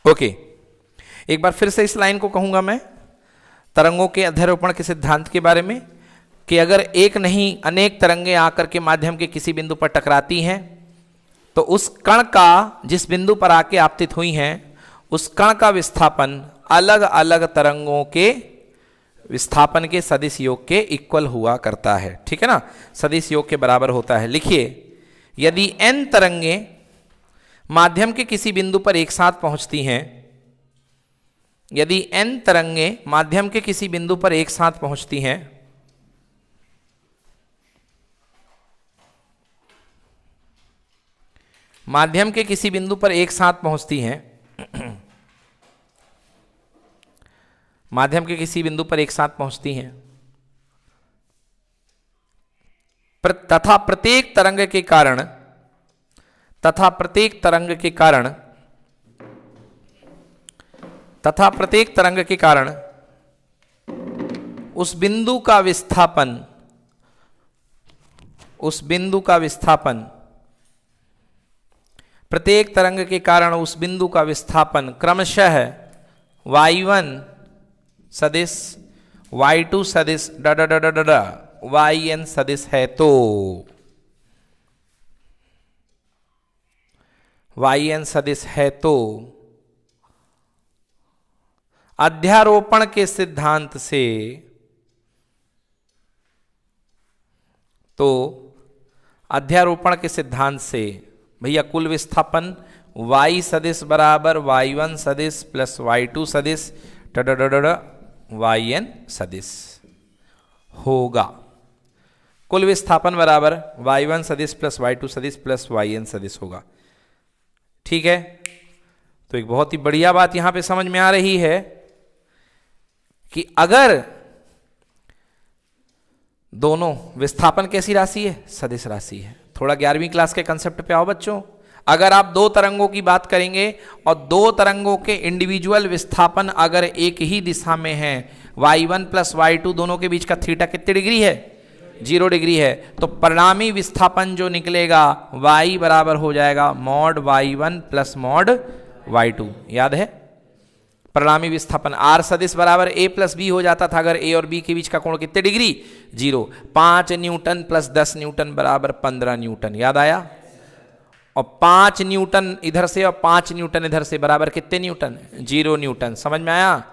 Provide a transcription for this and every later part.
Okay, एक बार फिर से इस लाइन को कहूंगा मैं तरंगों के अध्यारोपण के सिद्धांत के बारे में, कि अगर एक नहीं अनेक तरंगें आकर के माध्यम के किसी बिंदु पर टकराती हैं तो उस कण का जिस बिंदु पर आके आपतित हुई हैं उस कण का विस्थापन अलग अलग तरंगों के विस्थापन के सदिश योग के इक्वल हुआ करता है। ठीक है ना, सदिश योग के बराबर होता है। लिखिए, यदि n तरंगें माध्यम के किसी बिंदु पर एक साथ पहुंचती हैं, यदि n तरंगें माध्यम के किसी बिंदु पर एक साथ पहुंचती हैं, माध्यम के किसी बिंदु पर एक साथ पहुंचती हैं, माध्यम के किसी बिंदु पर एक साथ पहुंचती हैं तथा प्रत्येक तरंग के कारण तथा प्रत्येक तरंग के कारण तथा प्रत्येक तरंग के कारण उस बिंदु का विस्थापन प्रत्येक तरंग के कारण उस बिंदु का विस्थापन क्रमशः y1 सदिश y2 सदिश yn सदिश है तो yn सदिश है तो अध्यारोपण के सिद्धांत से भैया कुल विस्थापन y सदिश बराबर y1 सदिश प्लस y2 सदिश yn सदिश होगा। कुल विस्थापन बराबर y1 सदिश प्लस y2 सदिश प्लस yn सदिश होगा। ठीक है, तो एक बहुत ही बढ़िया बात यहां पे समझ में आ रही है कि अगर दोनों विस्थापन कैसी राशि है, सदिश राशि है। थोड़ा 11वीं क्लास के कंसेप्ट पे आओ बच्चों। अगर आप दो तरंगों की बात करेंगे और दो तरंगों के इंडिविजुअल विस्थापन अगर एक ही दिशा में है, y1 प्लस y2 दोनों के बीच का थीटा कितने डिग्री है, 0 डिग्री है, तो परिणामी विस्थापन जो निकलेगा y बराबर हो जाएगा mod y1 plus mod y2। याद है, परिणामी विस्थापन r सदिश बराबर a प्लस b हो जाता था अगर a और b के बीच का कोण कितने डिग्री, 0। 5 न्यूटन प्लस 10 न्यूटन बराबर 15 न्यूटन। याद आया, और 5 न्यूटन इधर से और 5 न्यूटन इधर से बराबर कितने न्यूटन, 0 न्यूटन। समझ में आया,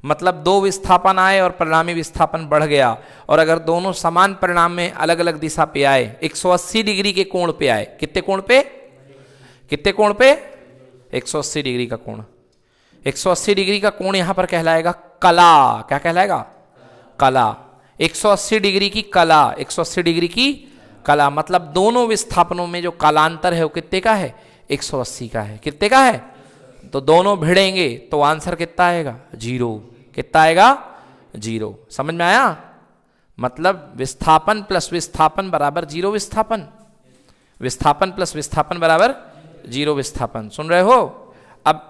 मतलब दो विस्थापन आए और परिणामी विस्थापन बढ़ गया, और अगर दोनों समान परिणाम में अलग अलग दिशा पे आए, 180 डिग्री के कोण पे आए, कितने कोण पे, 180 डिग्री का कोण। 180 डिग्री का कोण यहां पर कहलाएगा कला। क्या कहलाएगा, कला। 180 डिग्री की कला, 180 डिग्री की कला, मतलब दोनों विस्थापनों में जो कालांतर है वो कितने का है, 180 का है। कितने का है, तो दोनों भिड़ेंगे तो आंसर कितना आएगा, 0। कितना आएगा, 0। समझ में आया, मतलब विस्थापन प्लस विस्थापन बराबर 0 विस्थापन, विस्थापन प्लस विस्थापन बराबर 0 विस्थापन। सुन रहे हो। अब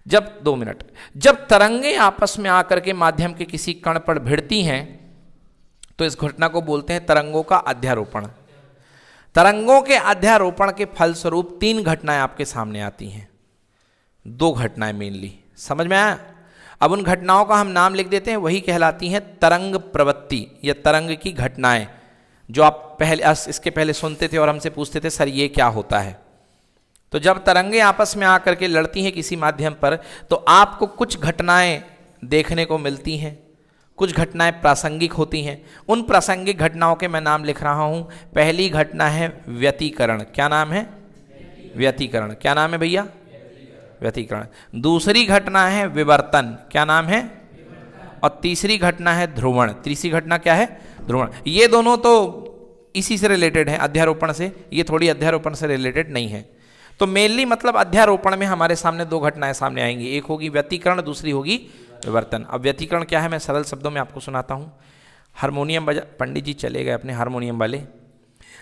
जब 2 मिनट, जब तरंगें आपस में आकर के माध्यम के किसी कण पर भिड़ती हैं तो इस घटना को बोलते हैं तरंगों का अध्यारोपण। तरंगों के अध्यारोपण के फलस्वरूप 3 घटनाएं आपके सामने आती हैं, 2 घटनाएं मेनली। समझ में आया। अब उन घटनाओं का हम नाम लिख देते हैं, वही कहलाती हैं तरंग प्रवृत्ति या तरंग की घटनाएं, जो आप पहले इसके पहले सुनते थे और हमसे पूछते थे सर ये क्या होता है। तो जब तरंगें आपस में आकर के लड़ती हैं किसी माध्यम पर तो आपको कुछ घटनाएं देखने को मिलती हैं, कुछ घटनाएं प्रासंगिक होती हैं। उन प्रासंगिक घटनाओं के मैं नाम लिख रहा हूं। पहली घटना है व्यतिकरण। क्या नाम है, व्यतिकरण। क्या नाम है भैया, व्यतिकरण। दूसरी घटना है विवर्तन। क्या नाम है, और तीसरी घटना है ध्रुवण। तीसरी घटना क्या है, ध्रुवण। ये दोनों तो इसी से रिलेटेड है, अध्यारोपण से। ये थोड़ी अध्यारोपण से रिलेटेड नहीं है। तो मेनली मतलब अध्यारोपण में हमारे सामने 2 घटनाएं सामने आएंगी, एक होगी व्यतिकरण, दूसरी होगी विवर्तन। अब व्यतिकरण क्या है मैं सरल शब्दों में आपको सुनाता हूँ। हारमोनियम बजा, पंडित जी चले गए अपने हारमोनियम वाले।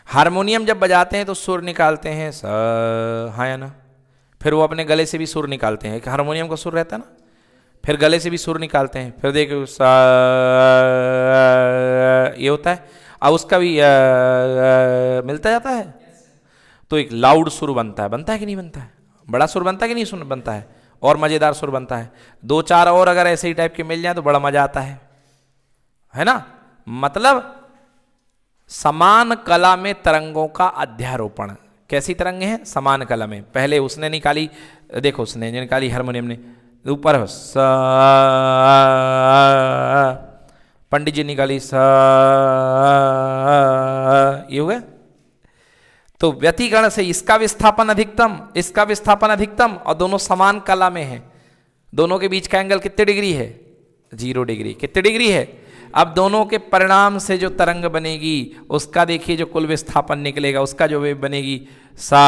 हारमोनियम जब बजाते हैं तो सुर निकालते हैं स, हाँ या ना। फिर वो अपने गले से भी सुर निकालते हैं, एक हारमोनियम का सुर रहता है ना, फिर गले से भी सुर निकालते हैं। फिर देखो सा, ये होता है। अब उसका भी मिलता जाता है तो एक लाउड सुर बनता है। बनता है कि नहीं बनता है, बड़ा सुर बनता है कि नहीं सुन बनता है, और मजेदार सुर बनता है। दो चार और अगर ऐसे ही टाइप के मिल जाए तो बड़ा मजा आता है ना। मतलब समान कला में तरंगों का अध्यारोपण। कैसी तरंगे हैं? समान कला में। पहले उसने निकाली, देखो उसने निकाली हारमोनियम ने ऊपर स, पंडित जी निकाली स, ये हो गया। तो व्यतिकरण से इसका विस्थापन अधिकतम, इसका विस्थापन अधिकतम, और दोनों समान कला में है। दोनों के बीच का एंगल कितने डिग्री है? 0 डिग्री। कितने डिग्री है? अब दोनों के परिणाम से जो तरंग बनेगी उसका देखिए जो कुल विस्थापन निकलेगा, उसका जो वेव बनेगी सा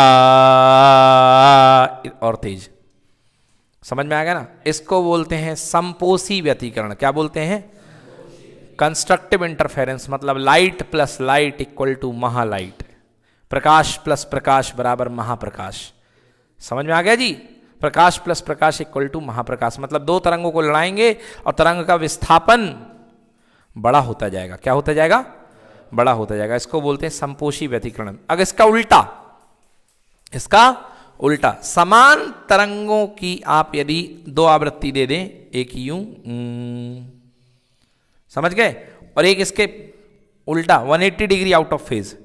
और तेज। समझ में आ गया ना? इसको बोलते हैं संपोषी व्यतिकरण। क्या बोलते हैं? Constructive interference. मतलब light plus light equal to महालाइट, प्रकाश प्लस प्रकाश बराबर महाप्रकाश। समझ में आ गया जी? प्रकाश प्लस प्रकाश इक्वल टू महाप्रकाश। मतलब दो तरंगों को लड़ाएंगे और तरंग का विस्थापन बड़ा होता जाएगा। क्या होता जाएगा? बड़ा होता जाएगा। इसको बोलते हैं संपोषी व्यतिकरण। अगर इसका उल्टा, इसका उल्टा, समान तरंगों की आप यदि दो आवृत्ति दे दें, एक यूं, समझ गए, और एक इसके उल्टा 180 डिग्री आउट ऑफ फेज,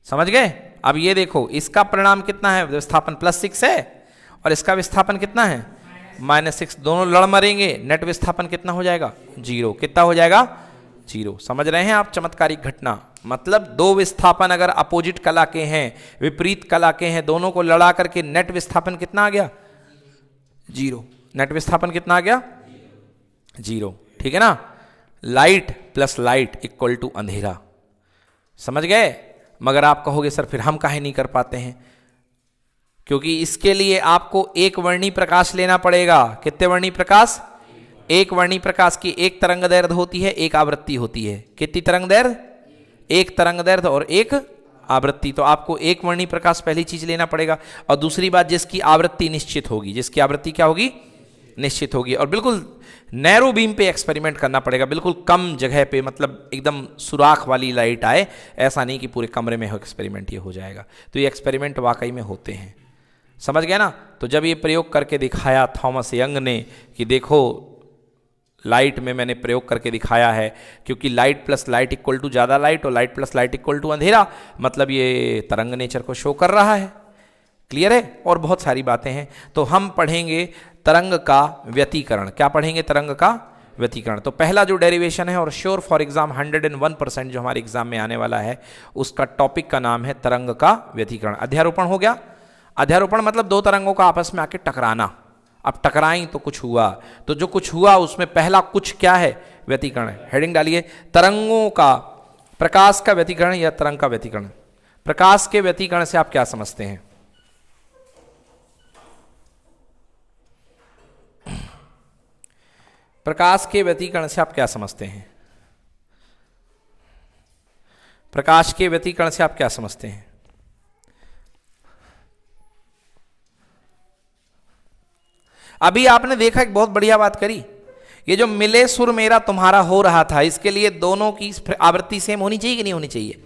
समझ गए। अब ये देखो इसका परिणाम कितना है? विस्थापन +6 है और इसका विस्थापन कितना है? -6। दोनों लड़ मरेंगे, नेट विस्थापन कितना हो जाएगा? 0। कितना हो जाएगा? 0। समझ रहे हैं आप चमत्कारिक घटना? मतलब दो विस्थापन अगर अपोजिट कला के हैं, विपरीत कला के हैं, दोनों को लड़ा करके नेट विस्थापन कितना आ गया? 0। नेट विस्थापन कितना आ गया? 0। ठीक है ना? Light plus light equal to अंधेरा। समझ गए? मगर आप कहोगे सर फिर हम काहे नहीं कर पाते हैं? क्योंकि इसके लिए आपको एक वर्णी प्रकाश लेना पड़ेगा। कितने वर्णी प्रकाश? एक वर्णी प्रकाश की एक तरंग दैर्ध्य होती है, एक आवृत्ति होती है। कितनी तरंग दैर्ध्य? एक तरंग दैर्ध्य और एक आवृत्ति। तो आपको एक वर्णी प्रकाश पहली चीज लेना पड़ेगा। और दूसरी बात, जिसकी आवृत्ति निश्चित होगी, जिसकी आवृत्ति क्या होगी? निश्चित होगी। और बिल्कुल नैरो बीम पे एक्सपेरिमेंट करना पड़ेगा, बिल्कुल कम जगह पे, मतलब एकदम सुराख वाली लाइट आए। ऐसा नहीं कि पूरे कमरे में हो एक्सपेरिमेंट, ये हो जाएगा। तो ये एक्सपेरिमेंट वाकई में होते हैं। समझ गया ना? तो जब ये प्रयोग करके दिखाया थॉमस यंग ने कि देखो लाइट में मैंने प्रयोग करके दिखाया है, क्योंकि light plus light equal to ज़्यादा लाइट और light plus light equal to अंधेरा, मतलब ये तरंग नेचर को शो कर रहा है। क्लियर है? और बहुत सारी बातें हैं। तो हम पढ़ेंगे तरंग का व्यतिकरण। क्या पढ़ेंगे? तरंग का व्यतिकरण। तो पहला जो डेरिवेशन है, और श्योर फॉर एग्जाम 101% जो हमारे एग्जाम में आने वाला है, उसका टॉपिक का नाम है तरंग का व्यतिकरण। अध्यारोपण हो गया। अध्यारोपण मतलब दो तरंगों का आपस में आके टकराना। अब टकराई तो कुछ हुआ, तो जो कुछ हुआ उसमें पहला कुछ क्या है? व्यतिकरण है। हेडिंग डालिए, तरंगों का, प्रकाश का व्यतिकरण या तरंग का व्यतिकरण। प्रकाश के व्यतिकरण से आप क्या समझते हैं? प्रकाश के व्यतिकरण से आप क्या समझते हैं? प्रकाश के व्यतिकरण से आप क्या समझते हैं? अभी आपने देखा एक बहुत बढ़िया बात करी, ये जो मिले सुर मेरा तुम्हारा हो रहा था, इसके लिए दोनों की आवृत्ति सेम होनी चाहिए कि नहीं होनी चाहिए?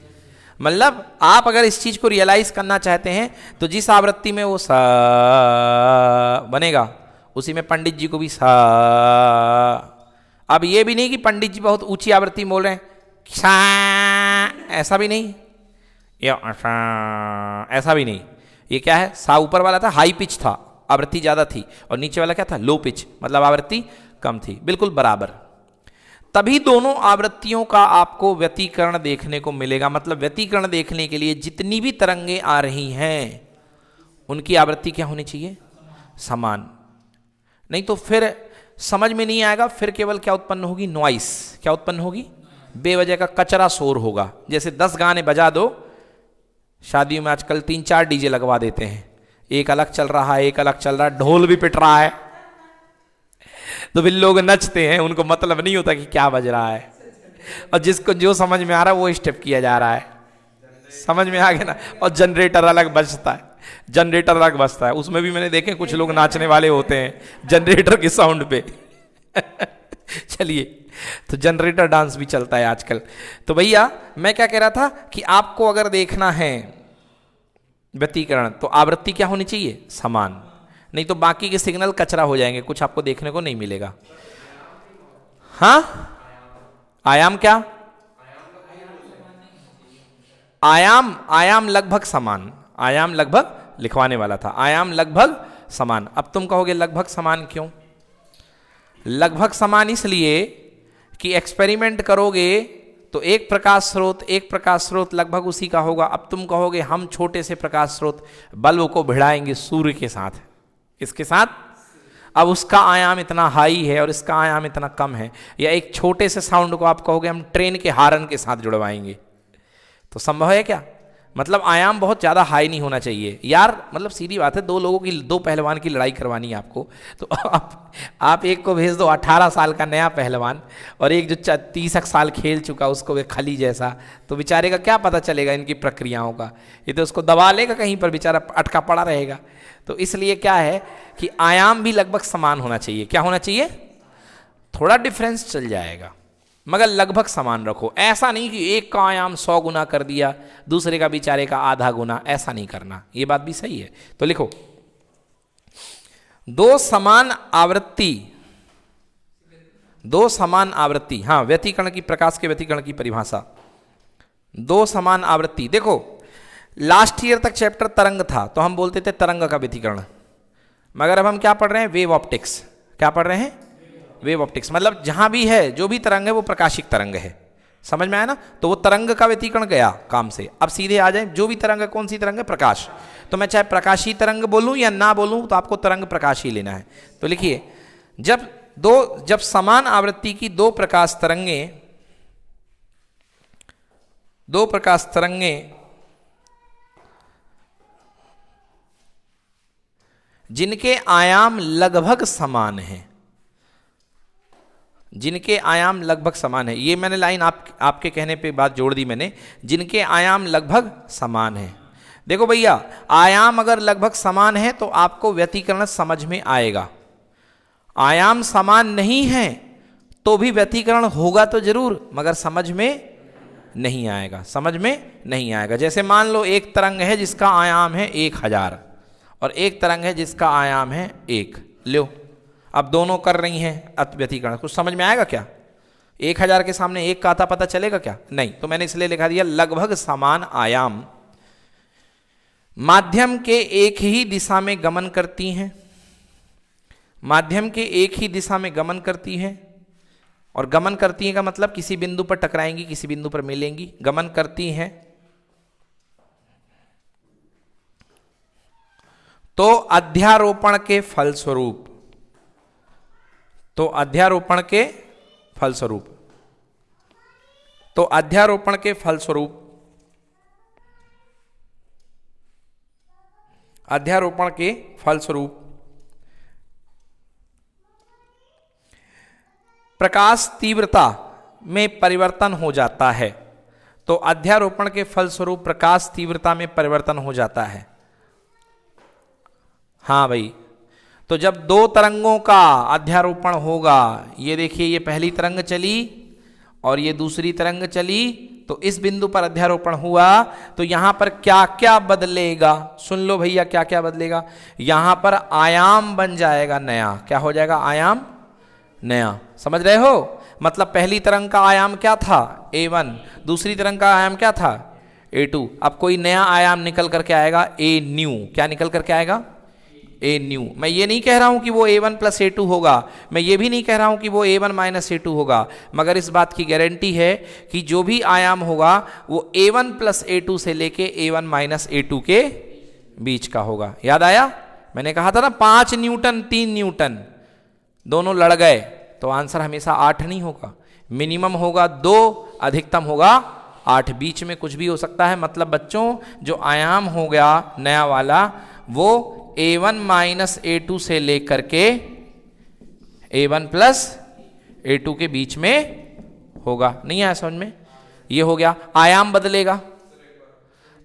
मतलब आप अगर इस चीज को रियलाइज करना चाहते हैं तो जिस आवृत्ति में वो सा बनेगा उसी में पंडित जी को भी सा। अब ये भी नहीं कि पंडित जी बहुत ऊंची आवृत्ति बोल रहे हैं सा, ऐसा भी नहीं, या ऐसा भी नहीं। ये क्या है? सा ऊपर वाला था, हाई पिच था, आवृत्ति ज्यादा थी, और नीचे वाला क्या था? लो पिच, मतलब आवृत्ति कम थी। बिल्कुल बराबर। तभी दोनों आवृत्तियों का आपको व्यतिकरण देखने को मिलेगा। मतलब व्यतिकरण देखने के लिए जितनी भी तरंगे आ रही हैं उनकी आवृत्ति क्या होनी चाहिए? समान। नहीं तो फिर समझ में नहीं आएगा। फिर केवल क्या उत्पन्न होगी? नॉइस। क्या उत्पन्न होगी? बेवजह का कचरा शोर होगा। जैसे 10 गाने बजा दो, शादियों में आजकल 3-4 डीजे लगवा देते हैं, एक अलग चल रहा है, एक अलग चल रहा है, ढोल भी पिट रहा है, तो फिर लोग नचते हैं, उनको मतलब नहीं होता कि क्या बज रहा है, और जिसको जो समझ में आ रहा है वो स्टेप किया जा रहा है। समझ में आ गया ना? और जनरेटर अलग बजता है, जनरेटर अलग बजता है, उसमें भी मैंने देखे कुछ लोग नाचने वाले होते हैं जनरेटर के साउंड पे। चलिए, तो जनरेटर डांस भी चलता है आजकल। तो भैया मैं क्या कह रहा था कि आपको अगर देखना है व्यतिकरण, तो आवृत्ति क्या होनी चाहिए? समान, नहीं तो बाकी के सिग्नल कचरा हो जाएंगे, कुछ आपको देखने को नहीं मिलेगा। हाँ, आयाम क्या? आयाम लगभग समान, आयाम लगभग लिखवाने वाला था, आयाम लगभग समान। अब तुम कहोगे लगभग समान क्यों? लगभग समान इसलिए कि एक्सपेरिमेंट करोगे तो एक प्रकाश स्रोत लगभग उसी का होगा। अब तुम कहोगे हम छोटे से प्रकाश स्रोत बल्ब को भिड़ाएंगे सूर्य के साथ, इसके साथ, अब उसका आयाम इतना हाई है और इसका आयाम इतना कम है। या एक छोटे से साउंड को आप कहोगे हम ट्रेन के हॉर्न के साथ जुड़वाएंगे, तो संभव है क्या? मतलब आयाम बहुत ज़्यादा हाई नहीं होना चाहिए यार। मतलब सीधी बात है, दो लोगों की, दो पहलवान की लड़ाई करवानी है आपको, तो आप एक को भेज दो 18 साल का नया पहलवान, और एक जो 30 साल खेल चुका उसको वे खली जैसा, तो बेचारे का क्या पता चलेगा इनकी प्रक्रियाओं का? ये तो उसको दबा लेगा कहीं पर, बेचारा अटका पड़ा रहेगा। तो इसलिए क्या है कि आयाम भी लगभग समान होना चाहिए। क्या होना चाहिए? थोड़ा डिफरेंस चल जाएगा मगर लगभग समान रखो। ऐसा नहीं कि एक का आयाम 100 गुना कर दिया, दूसरे का बेचारे का आधा गुना, ऐसा नहीं करना। ये बात भी सही है। तो लिखो, दो समान आवृत्ति, हाँ, व्यतिकरण की, प्रकाश के व्यतिकरण की परिभाषा, दो समान आवृत्ति। देखो लास्ट ईयर तक चैप्टर तरंग था तो हम बोलते थे तरंग का व्यतिकरण, मगर अब हम क्या पढ़ रहे हैं? Wave optics. क्या पढ़ रहे हैं? Wave optics. मतलब जहां भी है, जो भी तरंग है वो प्रकाशिक तरंग है। समझ में आया ना? तो वो तरंग का व्यतिकरण गया काम से। अब सीधे आ जाए, जो भी तरंग है, कौन सी तरंग है? प्रकाश। तो मैं चाहे प्रकाशी तरंग बोलूं या ना बोलूं, तो आपको तरंग प्रकाश ही लेना है। तो लिखिए, जब समान आवृत्ति की दो प्रकाश तरंगें जिनके आयाम लगभग समान हैं, जिनके आयाम लगभग समान है, ये मैंने लाइन आपके कहने पे बात जोड़ दी मैंने, जिनके आयाम लगभग समान है। देखो भैया, आयाम अगर लगभग समान है तो आपको व्यतिकरण समझ में आएगा। आयाम समान नहीं है तो भी व्यतिकरण होगा तो जरूर, मगर समझ में नहीं आएगा, समझ में नहीं आएगा। जैसे मान लो एक तरंग है जिसका आयाम है 1000 और एक तरंग है जिसका आयाम है 1। लो, अब दोनों कर रही हैं व्यतिकरण, कुछ समझ में आएगा क्या? 1000 के सामने 1 का आता पता चलेगा क्या? नहीं। तो मैंने इसलिए लिखा दिया लगभग समान आयाम माध्यम के एक ही दिशा में गमन करती हैं, माध्यम के एक ही दिशा में गमन करती हैं। और गमन करती हैं का मतलब किसी बिंदु पर टकराएंगी, किसी बिंदु पर मिलेंगी, गमन करती हैं। तो अध्यारोपण के फलस्वरूप, अध्यारोपण के फलस्वरूप प्रकाश तीव्रता में परिवर्तन हो जाता है। तो अध्यारोपण के फलस्वरूप प्रकाश तीव्रता में परिवर्तन हो जाता है। हाँ भाई, तो जब दो तरंगों का अध्यारोपण होगा, ये देखिए ये पहली तरंग चली और ये दूसरी तरंग चली, तो इस बिंदु पर अध्यारोपण हुआ, तो यहां पर क्या क्या बदलेगा? सुन लो भैया, क्या क्या बदलेगा? यहां पर आयाम बन जाएगा नया। क्या हो जाएगा? आयाम नया। समझ रहे हो? मतलब पहली तरंग का आयाम क्या था? A1। दूसरी तरंग का आयाम क्या था? A2। अब कोई नया आयाम निकल करके आएगा A न्यू। क्या निकल करके आएगा? A new. मैं ये नहीं कह रहा हूं कि वो A1 प्लस A2 होगा, मैं ये भी नहीं कह रहा हूं कि वो A1 माइनस A2 होगा, मगर इस बात की गारंटी है कि जो भी आयाम होगा वो A1 प्लस A2 से लेके A1 माइनस A2 के बीच का होगा। याद आया? मैंने कहा था ना 5 न्यूटन 3 न्यूटन दोनों लड़ गए, तो आंसर हमेशा 8 नहीं होगा, मिनिमम होगा 2, अधिकतम होगा 8। बीच में कुछ भी हो सकता है। मतलब बच्चों, जो आयाम हो गया नया वाला वो A1 माइनस A2 से लेकर के A1 प्लस A2 के बीच में होगा। नहीं आया समझ में? ये हो गया। आयाम बदलेगा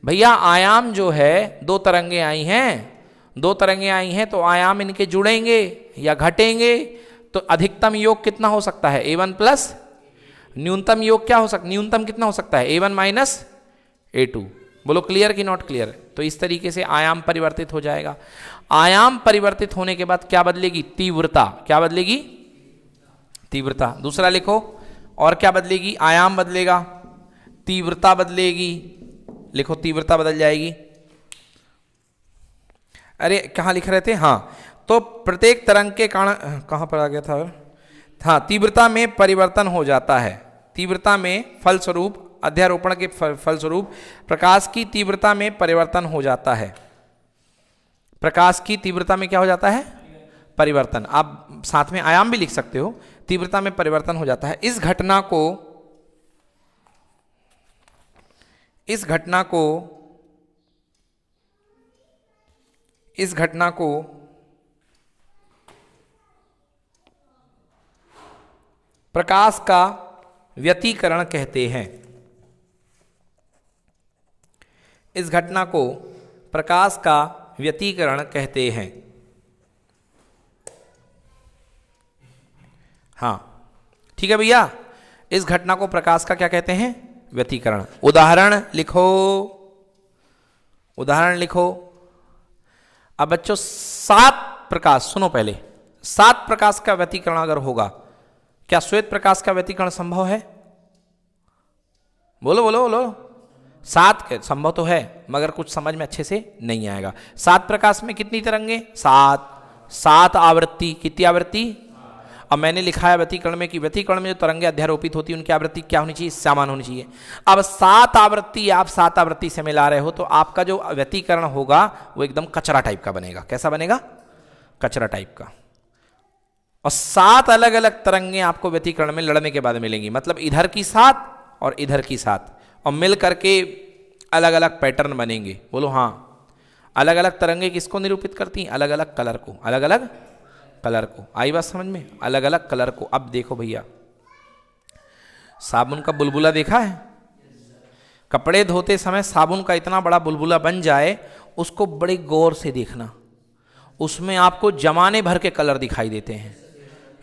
भैया। आयाम जो है, दो तरंगें आई हैं तो आयाम इनके जुड़ेंगे या घटेंगे। तो अधिकतम योग कितना हो सकता है? A1 plus. न्यूनतम योग क्या हो सकता है? न्यूनतम कितना हो सकता है? A1 minus A2। बोलो क्लियर कि नॉट क्लियर? तो इस तरीके से आयाम परिवर्तित हो जाएगा। आयाम परिवर्तित होने के बाद क्या बदलेगी? तीव्रता। क्या बदलेगी? तीव्रता। दूसरा लिखो, और क्या बदलेगी? आयाम बदलेगा, तीव्रता बदलेगी। लिखो तीव्रता बदल जाएगी। अरे कहाँ लिख रहे थे? हाँ, तो प्रत्येक तरंग के कारण, कहाँ पर आ गया था? हाँ, तीव्रता में परिवर्तन हो जाता है। तीव्रता में फलस्वरूप, अध्यारोपण के फलस्वरूप प्रकाश की तीव्रता में परिवर्तन हो जाता है। प्रकाश की तीव्रता में क्या हो जाता है? परिवर्तन। आप साथ में आयाम भी लिख सकते हो। तीव्रता में परिवर्तन हो जाता है। इस घटना को प्रकाश का व्यतिकरण कहते हैं। इस घटना को प्रकाश का व्यतिकरण कहते हैं। हाँ ठीक है भैया, इस घटना को प्रकाश का क्या कहते हैं? व्यतिकरण। उदाहरण लिखो, उदाहरण लिखो। अब बच्चों 7 प्रकाश, सुनो पहले, 7 प्रकाश का व्यतिकरण अगर होगा, क्या श्वेत प्रकाश का व्यतिकरण संभव है? बोलो बोलो बोलो। 7 संभव तो है, मगर कुछ समझ में अच्छे से नहीं आएगा। 7 प्रकाश में कितनी तरंगे? 7 आवृत्ति। कितनी आवृत्ति? अब मैंने लिखा है व्यतिकरण में कि व्यतिकरण में जो तरंगे अध्यारोपित होती है उनकी आवृत्ति क्या होनी चाहिए? समान होनी चाहिए। अब 7 आवृत्ति, आप 7 आवृत्ति से मिला रहे हो, तो आपका जो व्यतिकरण होगा वो एकदम कचरा टाइप का बनेगा। कैसा बनेगा? कचरा टाइप का। और 7 अलग अलग तरंगे आपको व्यतिकरण में लड़ने के बाद मिलेंगी, मतलब इधर की 7 और इधर की 7, और मिल करके अलग अलग पैटर्न बनेंगे। बोलो हाँ। अलग अलग तरंगे किसको निरूपित करती हैं? अलग अलग कलर को। अलग अलग कलर को। आई बात समझ में? अलग अलग कलर को। अब देखो भैया, साबुन का बुलबुला देखा है? कपड़े धोते समय साबुन का इतना बड़ा बुलबुला बन जाए, उसको बड़े गौर से देखना। उसमें आपको जमाने भर के कलर दिखाई देते हैं,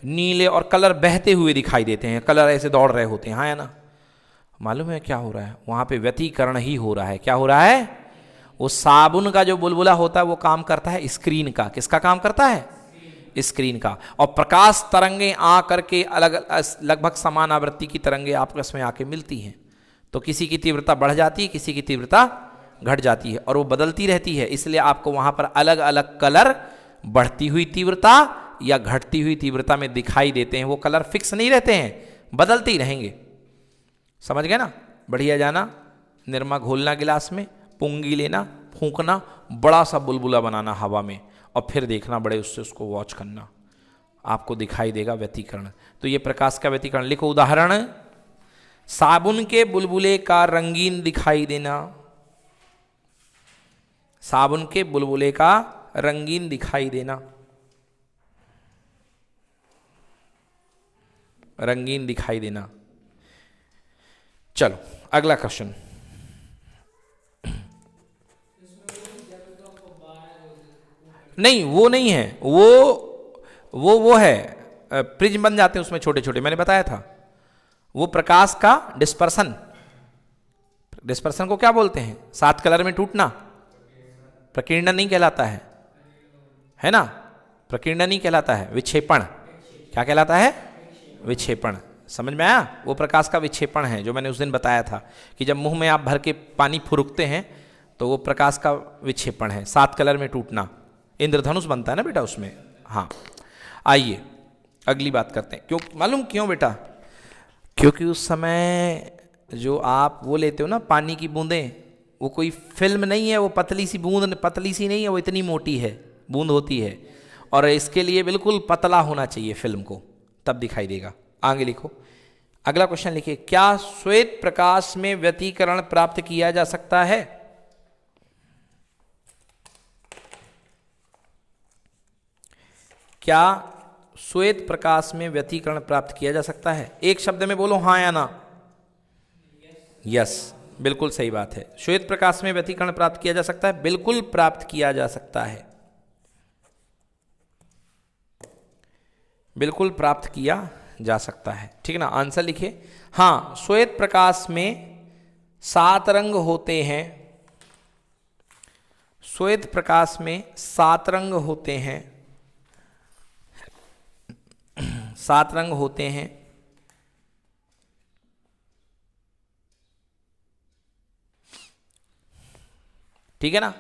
नीले, और कलर बहते हुए दिखाई देते हैं। कलर ऐसे दौड़ रहे होते हैं। हाँ है ना? मालूम है क्या हो रहा है? वहां पे व्यतिकरण ही हो रहा है। क्या हो रहा है? वो साबुन का जो बुलबुला होता है वो काम करता है स्क्रीन का। किसका काम करता है? स्क्रीन का। और प्रकाश तरंगे आ करके अलग लगभग समान आवृत्ति की तरंगे आपस में आके मिलती हैं, तो किसी की तीव्रता बढ़ जाती है, किसी की तीव्रता घट जाती है, और वो बदलती रहती है। इसलिए आपको वहां पर अलग अलग कलर बढ़ती हुई तीव्रता या घटती हुई तीव्रता में दिखाई देते हैं। वो कलर फिक्स नहीं रहते हैं, बदलते ही रहेंगे। समझ गए ना? बढ़िया जाना, निरमा घोलना गिलास में, पुंगी लेना, फूंकना, बड़ा सा बुलबुला बनाना हवा में, और फिर देखना बड़े उससे, उसको वॉच करना, आपको दिखाई देगा व्यतिकरण। तो ये प्रकाश का व्यतिकरण। लिखो उदाहरण, साबुन के बुलबुले का रंगीन दिखाई देना। साबुन के बुलबुले का रंगीन दिखाई देना। रंगीन दिखाई देना। चलो अगला क्वेश्चन। नहीं वो नहीं है, वो है प्रिज्म बन जाते हैं उसमें छोटे छोटे, मैंने बताया था। वो प्रकाश का डिस्पर्सन। डिस्पर्सन को क्या बोलते हैं? 7 कलर में टूटना। प्रकीर्णन नहीं कहलाता है ना? प्रकीर्णन नहीं कहलाता है, विक्षेपण। क्या कहलाता है? विक्षेपण। समझ में आया? वो प्रकाश का विक्षेपण है जो मैंने उस दिन बताया था कि जब मुंह में आप भर के पानी फुरुकते हैं तो वो प्रकाश का विक्षेपण है। 7 कलर में टूटना। इंद्रधनुष बनता है ना बेटा उसमें। हाँ, आइए अगली बात करते हैं। क्यों? मालूम क्यों बेटा? क्योंकि उस समय जो आप वो लेते हो ना पानी की बूंदें, वो कोई फिल्म नहीं है, वो पतली सी बूंद, पतली सी नहीं है, वो इतनी मोटी है बूंद होती है, और इसके लिए बिल्कुल पतला होना चाहिए फिल्म को, तब दिखाई देगा। आगे लिखो, अगला क्वेश्चन लिखिए। क्या श्वेत प्रकाश में व्यतिकरण प्राप्त किया जा सकता है? क्या श्वेत प्रकाश में व्यतिकरण प्राप्त किया जा सकता है? एक शब्द में बोलो हाँ या ना। यस, बिल्कुल सही बात है। श्वेत प्रकाश में व्यतिकरण प्राप्त किया जा सकता है, बिल्कुल प्राप्त किया जा सकता है, बिल्कुल प्राप्त किया जा सकता है। ठीक ना? आंसर लिखिए। हाँ, श्वेत प्रकाश में 7 रंग होते हैं। श्वेत प्रकाश में 7 रंग होते हैं, 7 रंग होते हैं। ठीक है ना,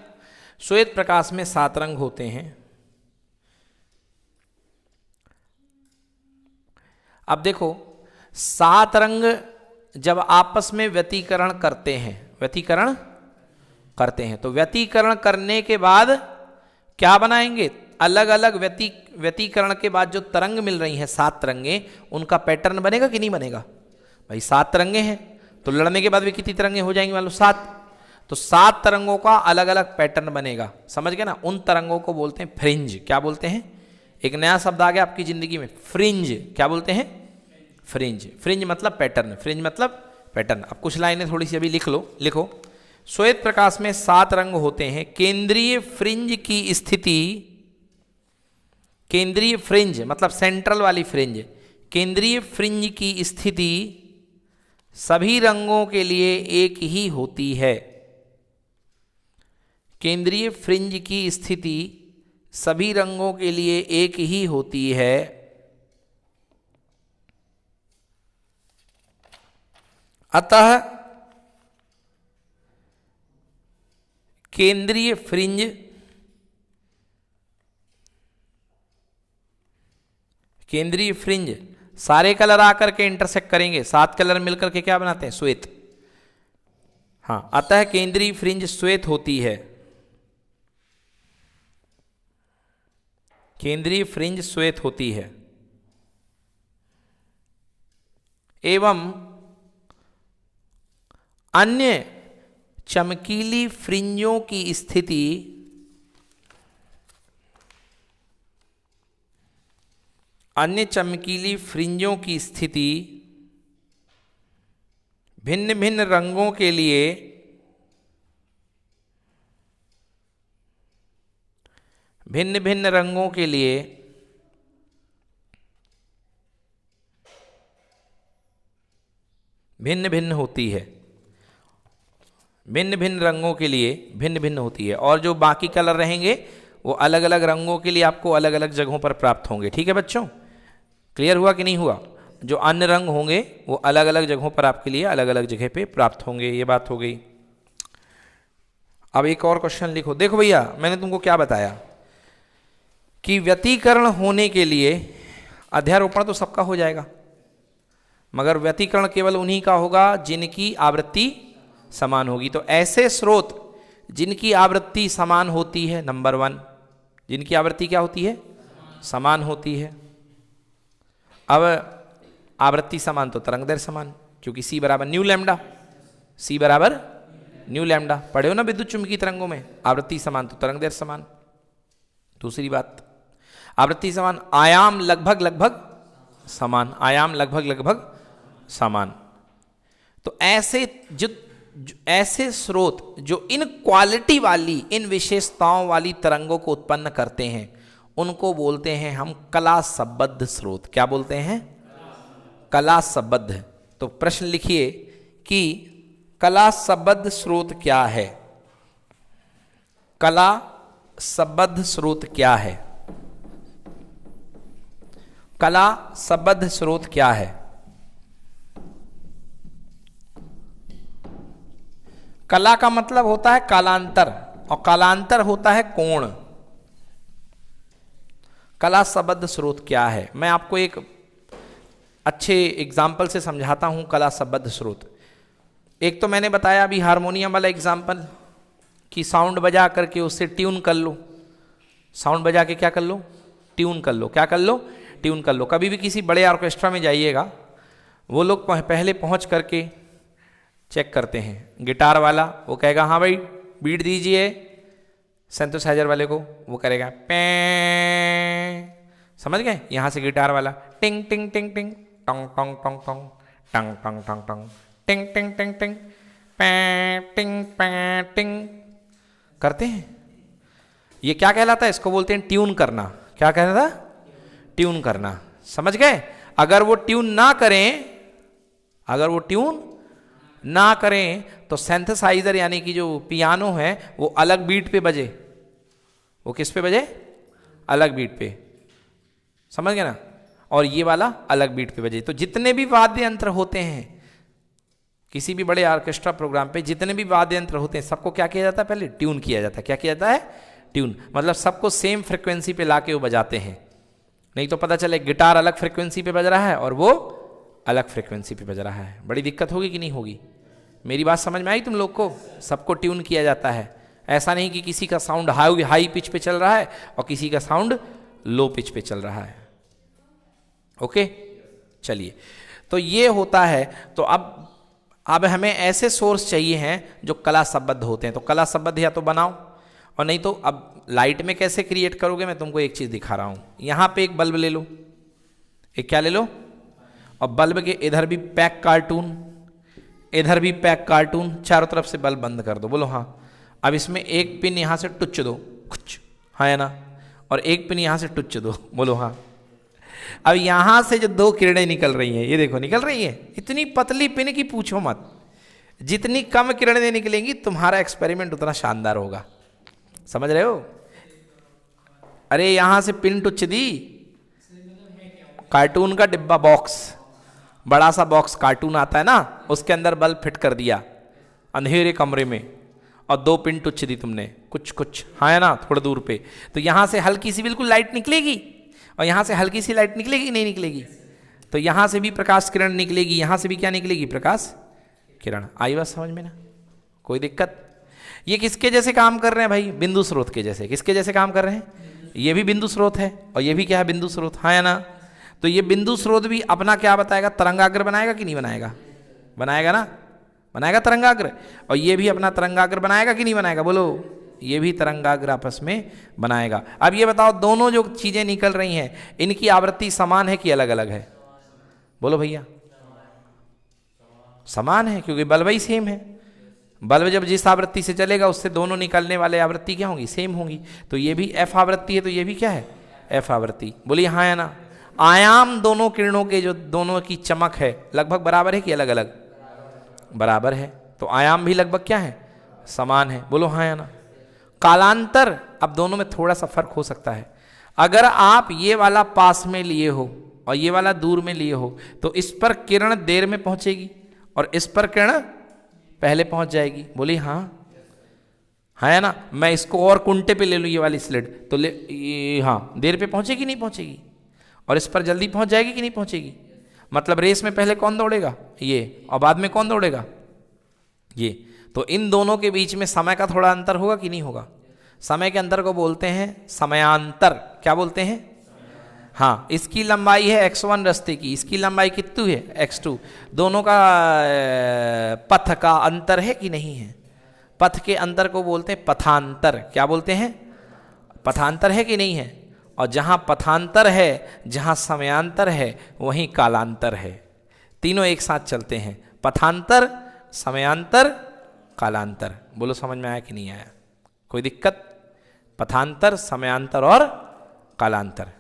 श्वेत प्रकाश में 7 रंग होते हैं। अब देखो 7 रंग जब आपस में व्यतिकरण करते हैं, व्यतिकरण करते हैं, तो व्यतिकरण करने के बाद क्या बनाएंगे, अलग अलग व्यतिकरण के बाद जो तरंग मिल रही हैं 7 तरंगे, उनका पैटर्न बनेगा कि नहीं बनेगा भाई। 7 तरंगे हैं तो लड़ने के बाद भी कितनी तरंगे हो जाएंगी, मान लो 7, तो 7 तरंगों का अलग अलग पैटर्न बनेगा, समझ गए ना। उन तरंगों को बोलते हैं फ्रिंज। क्या बोलते हैं, एक नया शब्द आ गया आपकी जिंदगी में, फ्रिंज। क्या बोलते हैं, फ्रिंज। फ्रिंज मतलब पैटर्न, फ्रिंज मतलब पैटर्न। अब कुछ लाइनें थोड़ी सी अभी लिख लो, लिखो। श्वेत प्रकाश में 7 रंग होते हैं। केंद्रीय फ्रिंज की स्थिति, केंद्रीय फ्रिंज मतलब सेंट्रल वाली फ्रिंज, केंद्रीय फ्रिंज की स्थिति सभी रंगों के लिए एक ही होती है। केंद्रीय फ्रिंज की स्थिति सभी रंगों के लिए एक ही होती है। अतः केंद्रीय फ्रिंज सारे कलर आकर के इंटरसेक्ट करेंगे, 7 कलर मिलकर के क्या बनाते हैं, श्वेत। हाँ, अतः केंद्रीय फ्रिंज श्वेत होती है। केंद्रीय फ्रिंज श्वेत होती है एवं अन्य चमकीली फ्रिंजों की स्थिति भिन्न भिन्न रंगों के लिए भिन्न भिन्न होती है। भिन्न भिन्न रंगों के लिए भिन्न भिन्न होती है, और जो बाकी कलर रहेंगे वो अलग अलग रंगों के लिए आपको अलग अलग जगहों पर प्राप्त होंगे। ठीक है बच्चों, क्लियर हुआ कि नहीं हुआ। जो अन्य रंग होंगे वो अलग अलग जगहों पर आपके लिए अलग अलग जगह पे प्राप्त होंगे, ये बात हो गई। अब एक और क्वेश्चन लिखो। देखो भैया, मैंने तुमको क्या बताया कि व्यतिकरण होने के लिए अध्यारोपण तो सबका हो जाएगा, मगर व्यतिकरण केवल उन्हीं का होगा जिनकी आवृत्ति समान होगी। तो ऐसे स्रोत जिनकी आवृत्ति समान होती है, नंबर 1, जिनकी आवृत्ति क्या होती है, समान होती है। अब आवृत्ति समान तो तरंग दैर्घ्य समान, क्योंकि C बराबर न्यू लैम्डा, C बराबर न्यू लैम्डा। पढ़े हो ना विद्युत चुंबकीय तरंगों में, आवृत्ति समान तो तरंग दैर्घ्य समान। दूसरी बात, आवृत्ति समान, आयाम लगभग लगभग समान, आयाम लगभग लगभग समान। तो ऐसे स्रोत जो इन क्वालिटी वाली, इन विशेषताओं वाली तरंगों को उत्पन्न करते हैं, उनको बोलते हैं हम कला संबद्ध स्रोत। क्या बोलते हैं, कला संबद्ध। तो प्रश्न लिखिए कि कला संबद्ध स्रोत क्या है, कला संबद्ध स्रोत क्या है, कला संबद्ध स्रोत क्या है। कला का मतलब होता है कालांतर, और कालांतर होता है कोण। कला संबद्ध स्रोत क्या है, मैं आपको एक अच्छे एग्जाम्पल से समझाता हूं कला संबद्ध स्रोत। एक तो मैंने बताया अभी हारमोनियम वाला एग्जाम्पल कि साउंड बजा करके उससे ट्यून कर लो, साउंड बजा के क्या कर लो, ट्यून कर लो। क्या कर लो, ट्यून कर लो। कभी भी किसी बड़े ऑर्केस्ट्रा में जाइएगा, वो लोग पहले पहुंच करके चेक करते हैं। गिटार वाला वो कहेगा हाँ भाई बीट दीजिए, सिंथेसाइजर वाले को वो करेगा पे, समझ गए। यहाँ से गिटार वाला टिंग टिंग टिंग टिंग टोंग टोंग टोंग टोंग टंग टंग टंग टंग टिंग टिंग टिंग टिंग पे टिंग पे टिंग करते हैं। ये क्या कहलाता है, इसको बोलते हैं ट्यून करना। क्या कहता था, ट्यून करना, समझ गए। अगर वो ट्यून ना करें, अगर वो ट्यून ना करें तो सिंथेसाइजर यानी कि जो पियानो है वो अलग बीट पे बजे। वो किस पे बजे? अलग बीट पे, समझ गए ना? और ये वाला अलग बीट पे बजे। तो जितने भी वाद्य यंत्र होते हैं किसी भी बड़े ऑर्केस्ट्रा प्रोग्राम पे, जितने भी वाद्य यंत्र होते हैं सबको क्या किया जाता है? पहले ट्यून किया जाता है। क्या किया जाता है? ट्यून। मतलब सबको सेम फ्रिक्वेंसी पे लाके वो बजाते हैं। नहीं तो पता चले गिटार अलग फ्रिक्वेंसी पे बज रहा है और वो अलग फ्रिक्वेंसी पे बज रहा है, बड़ी दिक्कत होगी कि नहीं होगी? मेरी बात समझ में आई तुम लोग को? सबको ट्यून किया जाता है। ऐसा नहीं कि किसी का साउंड हाई पिच पे चल रहा है और किसी का साउंड लो पिच पे चल रहा है। ओके, चलिए, तो ये होता है। तो अब हमें ऐसे सोर्स चाहिए हैं जो कला संबद्ध होते हैं। तो कला संबद्ध या तो बनाओ, और नहीं तो अब लाइट में कैसे क्रिएट करोगे, मैं तुमको एक चीज दिखा रहा हूं। यहां पे एक बल्ब ले लो, एक क्या ले लो, और बल्ब के इधर भी पैक कार्टून, इधर भी पैक कार्टून, चारों तरफ से बल्ब बंद कर दो। बोलो हाँ। अब इसमें एक पिन यहां से टुच दो, कुछ हाँ है ना, और एक पिन यहां से टुच दो। बोलो हाँ। अब यहां से जो दो किरणें निकल रही हैं, ये देखो निकल रही है, इतनी पतली पिन की पूछो मत। जितनी कम किरणें निकलेंगी तुम्हारा एक्सपेरिमेंट उतना शानदार होगा। समझ रहे हो? अरे यहां से पिन टुच दी, कार्टून का डिब्बा बॉक्स, बड़ा सा बॉक्स कार्टून आता है ना, उसके अंदर बल्ब फिट कर दिया अंधेरे कमरे में, और दो पिन टुच दी तुमने, कुछ कुछ हाँ है ना, थोड़ी दूर पे। तो यहां से हल्की सी बिल्कुल लाइट निकलेगी, और यहां से हल्की सी लाइट निकलेगी, नहीं निकलेगी? तो यहां से भी प्रकाश किरण निकलेगी, यहां से भी क्या निकलेगी? प्रकाश किरण। आई बात समझ में ना? कोई दिक्कत? ये किसके जैसे काम कर रहे हैं भाई? बिंदु स्रोत के जैसे। किसके जैसे काम कर रहे हैं? ये भी बिंदु स्रोत है और ये भी क्या है? बिंदु स्रोत, हाँ है ना? तो ये बिंदु स्रोत भी अपना क्या बताएगा? तरंगाग्र बनाएगा कि नहीं बनाएगा? बनाएगा ना, बनाएगा तरंगाग्र। और ये भी अपना तरंगाग्र बनाएगा कि नहीं बनाएगा? बोलो, ये भी तरंगाग्र आपस में बनाएगा। अब ये बताओ, दोनों जो चीजें निकल रही हैं इनकी आवृत्ति समान है कि अलग अलग है? बोलो भैया, समान है, क्योंकि बल्ब ही सेम है। बल्ब जब जिस आवृत्ति से चलेगा उससे दोनों निकलने वाले आवृत्ति क्या होंगी? सेम होंगी। तो ये भी एफ आवृत्ति है, तो ये भी क्या है? एफ आवृत्ति। बोलिए हाँ या ना? आयाम दोनों किरणों के जो दोनों की चमक है लगभग बराबर है कि अलग अलग? बराबर है। तो आयाम भी लगभग क्या है? समान है। बोलो हाँ या ना? कालांतर, अब दोनों में थोड़ा सा फर्क हो सकता है। अगर आप ये वाला पास में लिए हो और ये वाला दूर में लिए हो तो इस पर किरण देर में पहुंचेगी और इस पर किरण पहले पहुंच जाएगी। बोली हाँ, है ना? मैं इसको और कुंटे पे ले लूँ ये वाली स्लिट, तो ये हाँ देर पे पहुंचेगी नहीं पहुंचेगी? और इस पर जल्दी पहुंच जाएगी कि नहीं पहुंचेगी? मतलब रेस में पहले कौन दौड़ेगा? ये, और बाद में कौन दौड़ेगा? ये। तो इन दोनों के बीच में समय का थोड़ा अंतर होगा कि नहीं होगा? समय के अंतर को बोलते हैं समयांतर। क्या बोलते हैं? हाँ, इसकी लंबाई है x1 रास्ते की, इसकी लंबाई कितनी है? x2। दोनों का पथ का अंतर है कि नहीं है? पथ के अंतर को बोलते हैं पथांतर। क्या बोलते हैं? पथांतर है कि नहीं है? और जहां पथांतर है, जहां समयांतर है, वहीं कालांतर है। तीनों एक साथ चलते हैं, पथांतर, समयांतर, कालांतर। बोलो समझ में आया कि नहीं आया? कोई दिक्कत? पथांतर, समयांतर और कालांतर।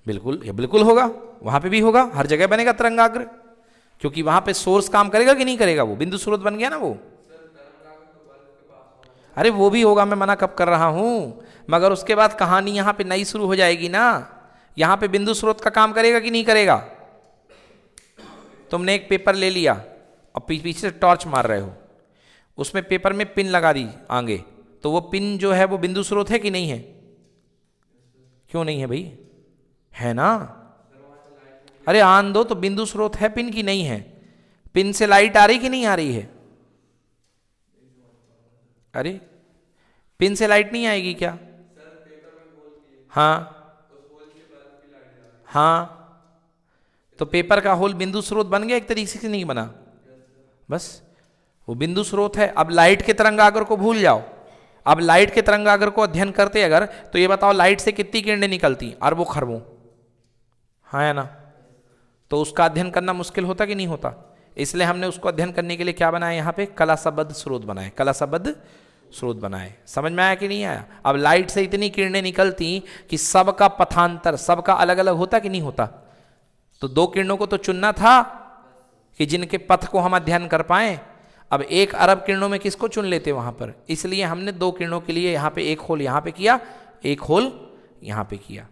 बिल्कुल, ये बिल्कुल होगा, वहां पे भी होगा, हर जगह बनेगा तरंगाग्र, क्योंकि वहां पे सोर्स काम करेगा कि नहीं करेगा? वो बिंदु स्रोत बन गया ना वो। अरे वो भी होगा, मैं मना कब कर रहा हूं, मगर उसके बाद कहानी यहां पे नई शुरू हो जाएगी ना। यहां पे बिंदु स्रोत का काम करेगा कि नहीं करेगा? तुमने एक पेपर ले लिया और पीछे से टॉर्च मार रहे हो, उसमें पेपर में पिन लगा दी आगे, तो वो पिन जो है वो बिंदु स्रोत है कि नहीं है? क्यों नहीं है भाई? है ना? अरे आन दो, तो बिंदु स्रोत है पिन की नहीं है? पिन से लाइट आ रही कि नहीं आ रही है? अरे पिन से लाइट नहीं आएगी क्या? हाँ हाँ, तो पेपर का होल बिंदु स्रोत बन गया एक तरीके से, नहीं बना? बस वो बिंदु स्रोत है। अब लाइट के तरंगाग्र को भूल जाओ। अब लाइट के तरंगाग्र को अध्ययन करते अगर, तो ये बताओ लाइट से कितनी किरणें निकलती? अरबों खरबों, हाँ है ना? तो उसका अध्ययन करना मुश्किल होता कि नहीं होता? इसलिए हमने उसको अध्ययन करने के लिए क्या बनाया? यहाँ पे कला संबद्ध स्रोत बनाए, कला संबद्ध स्रोत बनाए। समझ में आया कि नहीं आया? अब लाइट से इतनी किरणें निकलती कि सबका पथांतर, सबका अलग अलग होता कि नहीं होता? तो दो किरणों को तो चुनना था कि जिनके पथ को हम अध्ययन कर पाएं। अब 1 अरब किरणों में किसको चुन लेते वहां पर, इसलिए हमने 2 किरणों के लिए यहां पे एक होल यहां पे किया, एक होल यहां पे किया।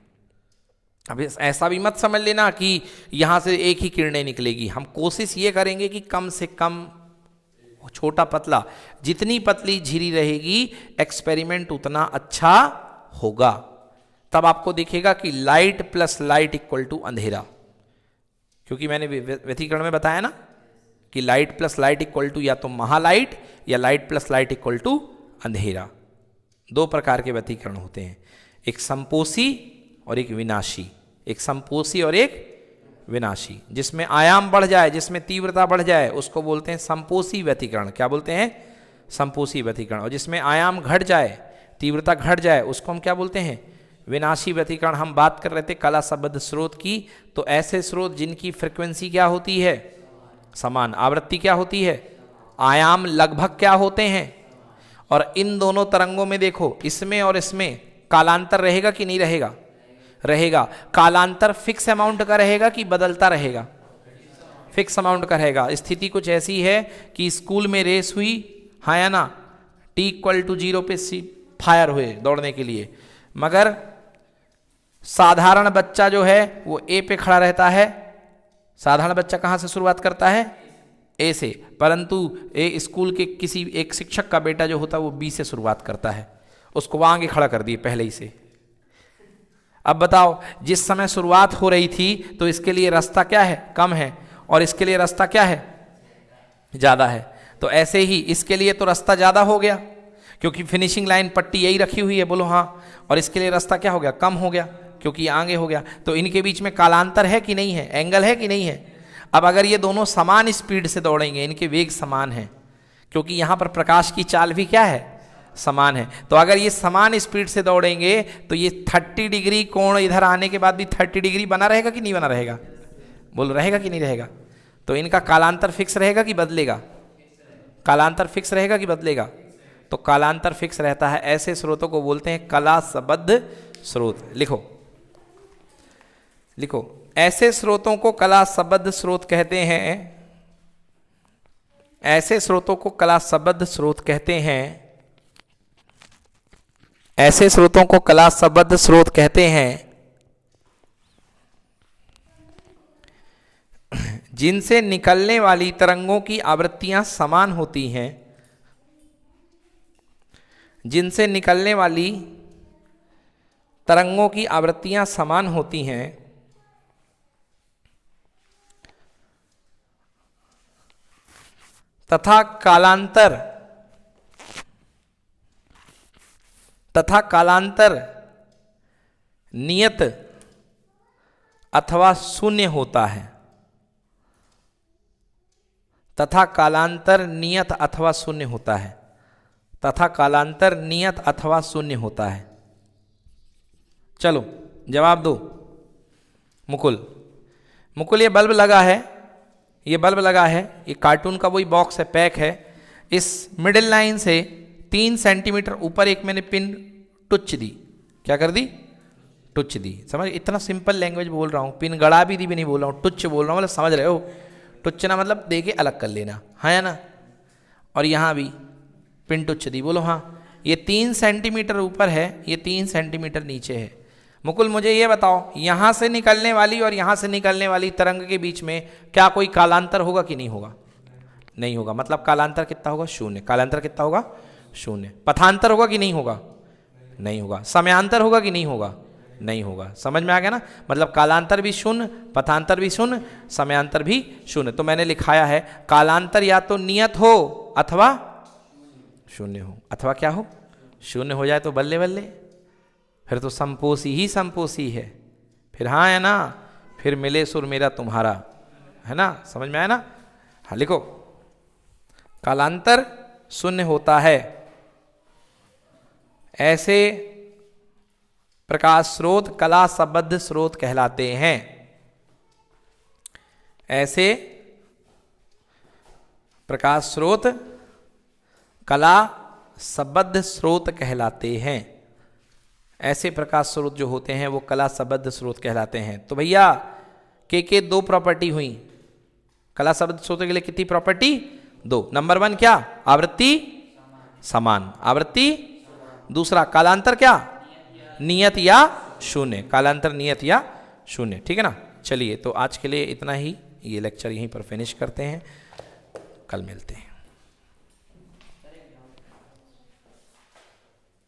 अब ऐसा भी मत समझ लेना कि यहां से एक ही किरणें निकलेगी, हम कोशिश ये करेंगे कि कम से कम छोटा पतला, जितनी पतली झिरी रहेगी एक्सपेरिमेंट उतना अच्छा होगा। तब आपको दिखेगा कि light plus light equal to अंधेरा, क्योंकि मैंने व्यतिकरण में बताया ना कि light plus light equal to या तो महालाइट या light plus light equal to अंधेरा। 2 प्रकार के व्यतिकरण होते हैं, एक संपोषी और एक विनाशी, एक संपोषी और एक विनाशी। जिसमें आयाम बढ़ जाए, जिसमें तीव्रता बढ़ जाए उसको बोलते हैं संपोषी व्यतिकरण। क्या बोलते हैं? संपोषी व्यतिकरण। और जिसमें आयाम घट जाए, तीव्रता घट जाए उसको हम क्या बोलते हैं? विनाशी व्यतिकरण। हम बात कर रहे थे कला संबद्ध स्रोत की, तो ऐसे स्रोत जिनकी फ्रिक्वेंसी क्या होती है? समान। आवृत्ति क्या होती है? आयाम लगभग क्या होते हैं? और इन दोनों तरंगों में देखो, इसमें और इसमें कालांतर रहेगा कि नहीं रहेगा? रहेगा। कालांतर फिक्स अमाउंट का रहेगा कि बदलता रहेगा? फिक्स अमाउंट का रहेगा। स्थिति कुछ ऐसी है कि स्कूल में रेस हुई, हाँ या ना, T=0 पे फायर हुए दौड़ने के लिए, मगर साधारण बच्चा जो है वो ए पे खड़ा रहता है। साधारण बच्चा कहाँ से शुरुआत करता है? ए से। परंतु ए स्कूल के किसी एक शिक्षक का बेटा जो होता है वो बी से शुरुआत करता है, उसको वहाँ आगे खड़ा कर दिए पहले ही से। अब बताओ, जिस समय शुरुआत हो रही थी तो इसके लिए रास्ता क्या है? कम है, और इसके लिए रास्ता क्या है? ज़्यादा है। तो ऐसे ही इसके लिए तो रास्ता ज़्यादा हो गया क्योंकि फिनिशिंग लाइन पट्टी यही रखी हुई है, बोलो हाँ। और इसके लिए रास्ता क्या हो गया? कम हो गया क्योंकि आगे हो गया। तो इनके बीच में कालांतर है कि नहीं है? एंगल है कि नहीं है? अब अगर ये दोनों समान स्पीड से दौड़ेंगे, इनके वेग समान है, क्योंकि यहाँ पर प्रकाश की चाल भी क्या है? समान है। तो अगर ये समान स्पीड से दौड़ेंगे तो ये 30 डिग्री कोण इधर आने के बाद भी 30 डिग्री बना रहेगा कि नहीं बना रहेगा? बोलो, रहेगा कि नहीं रहेगा? तो इनका कालांतर फिक्स रहेगा कि बदलेगा? कालांतर फिक्स रहेगा कि बदलेगा? तो कालांतर फिक्स रहता है। ऐसे स्रोतों को बोलते हैं कला संबद्ध स्रोत। लिखो लिखो, ऐसे स्रोतों को कला संबद्ध स्रोत कहते हैं। ऐसे स्रोतों को कला संबद्ध स्रोत कहते हैं। ऐसे स्रोतों को कला संबद्ध स्रोत कहते हैं जिनसे निकलने वाली तरंगों की आवृत्तियां समान होती हैं। जिनसे निकलने वाली तरंगों की आवृत्तियां समान होती हैं तथा कालांतर नियत अथवा शून्य होता है। तथा कालांतर नियत अथवा शून्य होता है। तथा कालांतर नियत अथवा शून्य होता है। चलो जवाब दो। मुकुल ये बल्ब लगा है, ये बल्ब लगा है, ये कार्टून का वही बॉक्स है, पैक है। इस मिडिल लाइन से 3 सेंटीमीटर ऊपर एक मैंने पिन टुच दी। क्या कर दी? टुच दी। समझ? इतना सिंपल लैंग्वेज बोल रहा हूँ, पिन गड़ा भी दी भी नहीं बोल रहा हूँ, टुच बोल रहा हूँ, मतलब समझ रहे हो? टुचना मतलब दे के अलग कर लेना, हाँ या ना? और यहाँ भी पिन टुच दी, बोलो हाँ। ये 3 सेंटीमीटर ऊपर है, ये 3 सेंटीमीटर नीचे है। मुकुल मुझे ये बताओ, यहाँ से निकलने वाली और यहाँ से निकलने वाली तरंग के बीच में क्या कोई कालांतर होगा कि नहीं होगा? नहीं होगा। मतलब कालांतर कितना होगा? 0। कालांतर कितना होगा? 0। पथांतर होगा कि नहीं होगा? नहीं होगा। समयांतर होगा कि नहीं होगा? नहीं होगा। समझ में आ गया ना? मतलब कालांतर भी 0, पथांतर भी 0, समयांतर भी 0। तो मैंने लिखाया है कालांतर या तो नियत हो अथवा 0 हो, अथवा क्या हो? 0 हो जाए तो बल्ले बल्ले, फिर तो संपोषी ही संपोषी है। फिर हाँ है ना? फिर मिले सुर मेरा तुम्हारा, है ना? समझ में आया ना? हाँ लिखो, कालांतर 0 होता है। ऐसे प्रकाश स्रोत कला संबद्ध स्रोत कहलाते हैं। ऐसे प्रकाश स्रोत कला संबद्ध स्रोत कहलाते हैं। ऐसे प्रकाश स्रोत जो होते हैं वो कला संबद्ध स्रोत कहलाते हैं। तो भैया के 2 प्रॉपर्टी हुई। कला शब्द सूत्र के लिए कितनी प्रॉपर्टी? 2। नंबर 1 क्या? आवृत्ति समान, आवृत्ति। दूसरा कालांतर क्या? नियत या शून्य, कालांतर नियत या शून्य। ठीक है ना। चलिए तो आज के लिए इतना ही, ये लेक्चर यहीं पर फिनिश करते हैं, कल मिलते हैं।